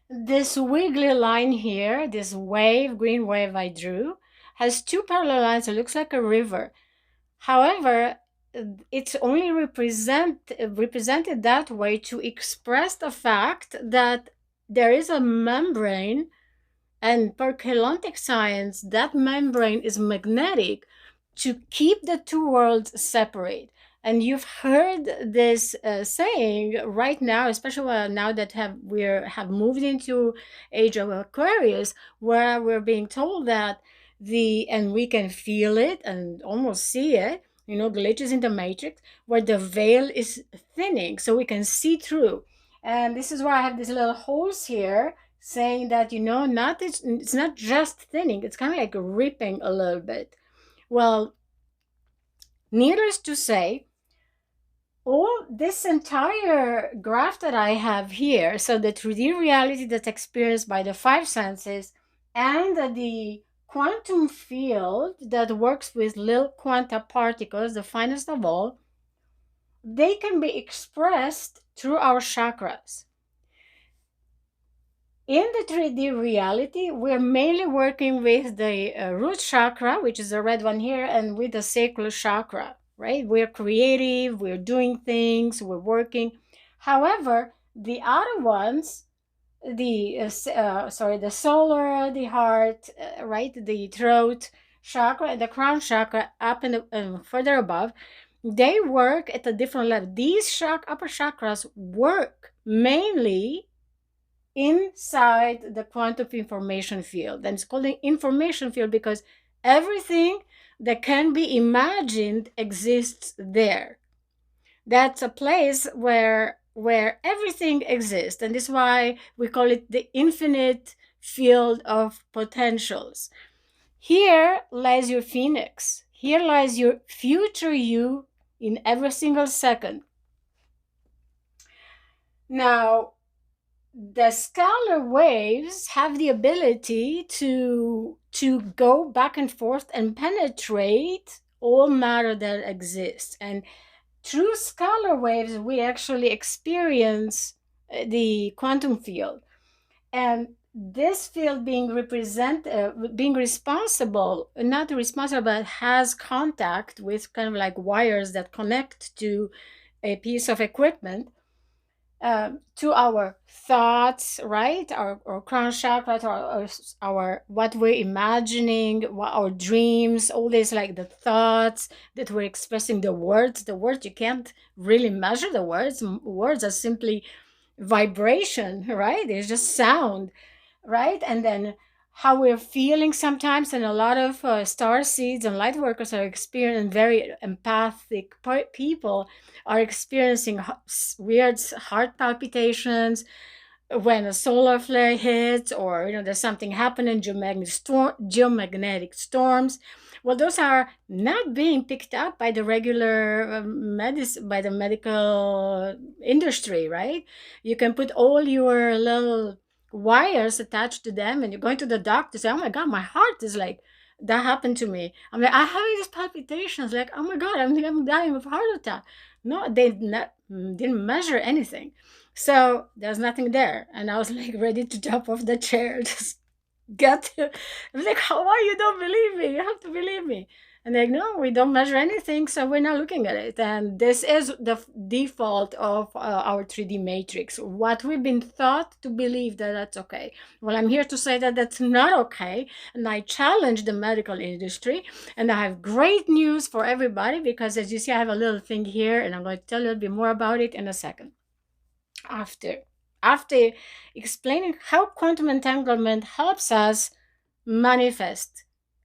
This wiggly line here, this wave, green wave I drew, has two parallel lines. It looks like a river. However, it's only represented that way to express the fact that there is a membrane, and per Keylontic science, that membrane is magnetic to keep the two worlds separate. And you've heard this saying right now, especially now that we have moved into age of Aquarius, where we're being told that and we can feel it and almost see it, glitches in the matrix, where the veil is thinning, so we can see through. And this is why I have these little holes here, saying that not it's not just thinning, it's kind of like ripping a little bit. Well, needless to say, all this entire graph that I have here, so the 3D reality that's experienced by the five senses and the quantum field that works with little quanta particles, the finest of all, they can be expressed through our chakras. In the 3D reality, we're mainly working with the root chakra, which is the red one here, and with the sacral chakra, right? We're creative, we're doing things, we're working. However, the other ones, the solar, the heart, right, the throat chakra, and the crown chakra, up and further above, they work at a different level. These upper chakras work mainly inside the quantum information field. And it's called the information field because everything that can be imagined exists there. That's a place where everything exists, and this is why we call it the infinite field of potentials. Here lies your phoenix. Here lies your future you in every single second. Now, the scalar waves have the ability to go back and forth and penetrate all matter that exists. And through scalar waves, we actually experience the quantum field. And this field being responsible, not responsible, but has contact with kind of like wires that connect to a piece of equipment, to our thoughts, right? Our crown chakra, our what we're imagining, our dreams, all this, like the thoughts that we're expressing, the words. The words, you can't really measure the words. Words are simply vibration, right? It's just sound, right? And then how we're feeling sometimes, and a lot of star seeds and light workers are experiencing, very empathic people are experiencing weird heart palpitations when a solar flare hits, or there's something happening, geomagnetic storms. Well, those are not being picked up by the regular by the medical industry, right? You can put all your little wires attached to them, and you're going to the doctor, say, oh my god, my heart is like, that happened to me. I'm like, I'm having these palpitations, like, oh my god, I'm dying of heart attack. No, they didn't measure anything, so there's nothing there. And I was like ready to jump off the chair, just get to, I was like, how are you don't believe me? You have to believe me. And they're like, no, we don't measure anything, so we're not looking at it. And this is the default of our 3D matrix. What we've been taught to believe, that that's okay. Well, I'm here to say that that's not okay. And I challenge the medical industry. And I have great news for everybody, because as you see, I have a little thing here, and I'm going to tell you a little bit more about it in a second. After explaining how quantum entanglement helps us manifest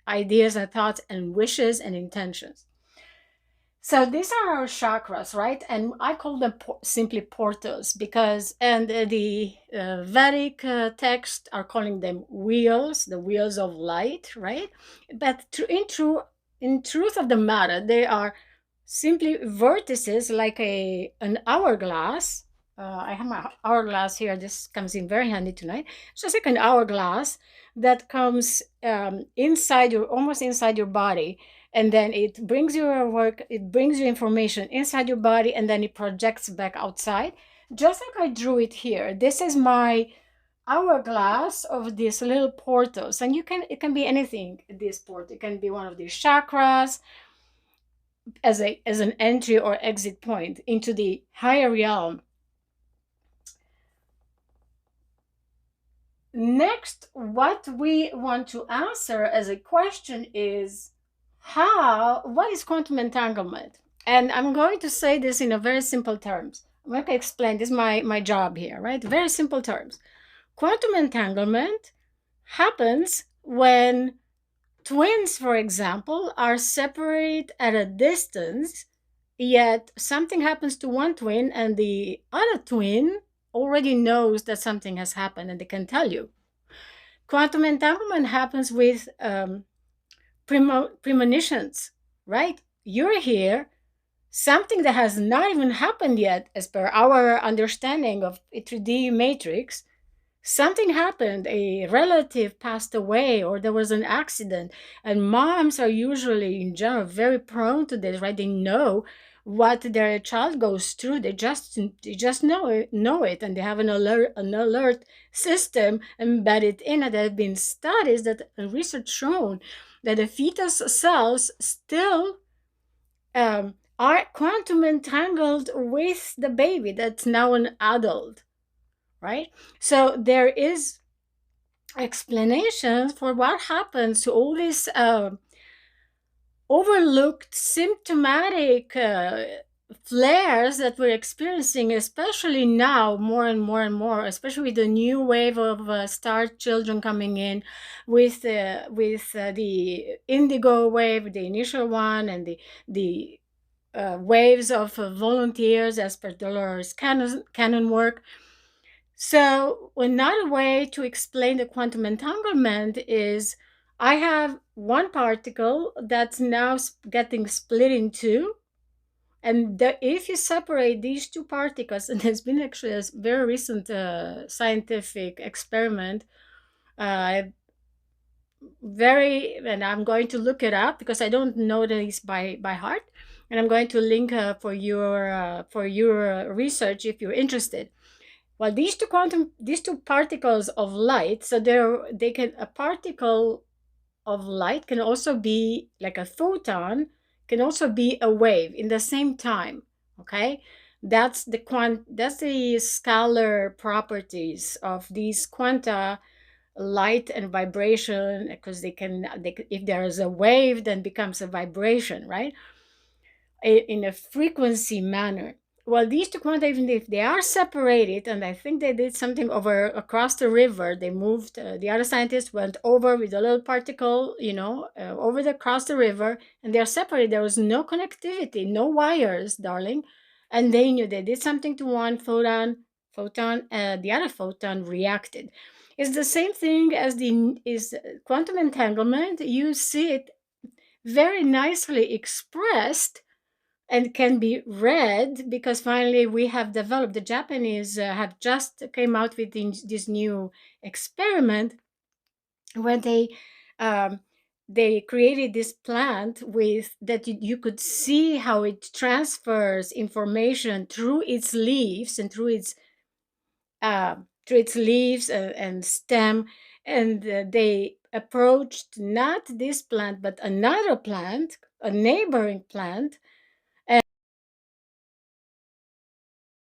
ideas and thoughts and wishes and intentions. So these are our chakras, right? And I call them simply portals, because, and the Vedic texts are calling them wheels, the wheels of light, right? But in truth of the matter, they are simply vertices, like an hourglass. I have my hourglass here. This comes in very handy tonight. It's just like an hourglass that comes almost inside your body, and then it brings your work, it brings you information inside your body, and then it projects back outside, just like I drew it here. This is my hourglass of these little portals, and it can be anything. This portal, it can be one of these chakras as an entry or exit point into the higher realm. Next, what we want to answer as a question is what is quantum entanglement? And I'm going to say this in a very simple terms. I'm going to explain this is my job here, right? Very simple terms. Quantum entanglement happens when twins, for example, are separate at a distance, yet something happens to one twin and the other twin already knows that something has happened and they can tell you. Quantum entanglement happens with premonitions, right? You're here, something that has not even happened yet, as per our understanding of a 3D matrix. Something happened, a relative passed away, or there was an accident. And moms are usually, in general, very prone to this, right? They know what their child goes through. They just know it, and they have an alert system embedded in it. There have been studies that research shown that the fetus cells still are quantum entangled with the baby that's now an adult, right? So there is explanations for what happens to all these overlooked symptomatic flares that we're experiencing, especially now, more and more and more, especially with the new wave of star children coming in, with the indigo wave, the initial one, and the waves of volunteers as per Dolores Cannon work. So another way to explain the quantum entanglement is I have one particle that's now getting split in two. And if you separate these two particles, and there's been actually a very recent scientific experiment, uh, and I'm going to look it up because I don't know this by heart, and I'm going to link for your research if you're interested. Well, these two particles of light, so a particle of light can also be like a photon, can also be a wave in the same time. Okay, that's the scalar properties of these quanta, light and vibration, because if there is a wave, then becomes a vibration, right? In a frequency manner. Well, these two quanta, even if they are separated, and I think they did something over across the river, they moved, the other scientists went over with a little particle, across the river, and they're separated. There was no connectivity, no wires, darling. And they knew they did something to one the other photon reacted. It's the same thing as is quantum entanglement. You see it very nicely expressed and can be read, because finally we have developed, the Japanese have just came out with this new experiment where they created this plant with that you could see how it transfers information through its leaves and through its leaves and stem. And they approached not this plant but another plant, a neighboring plant,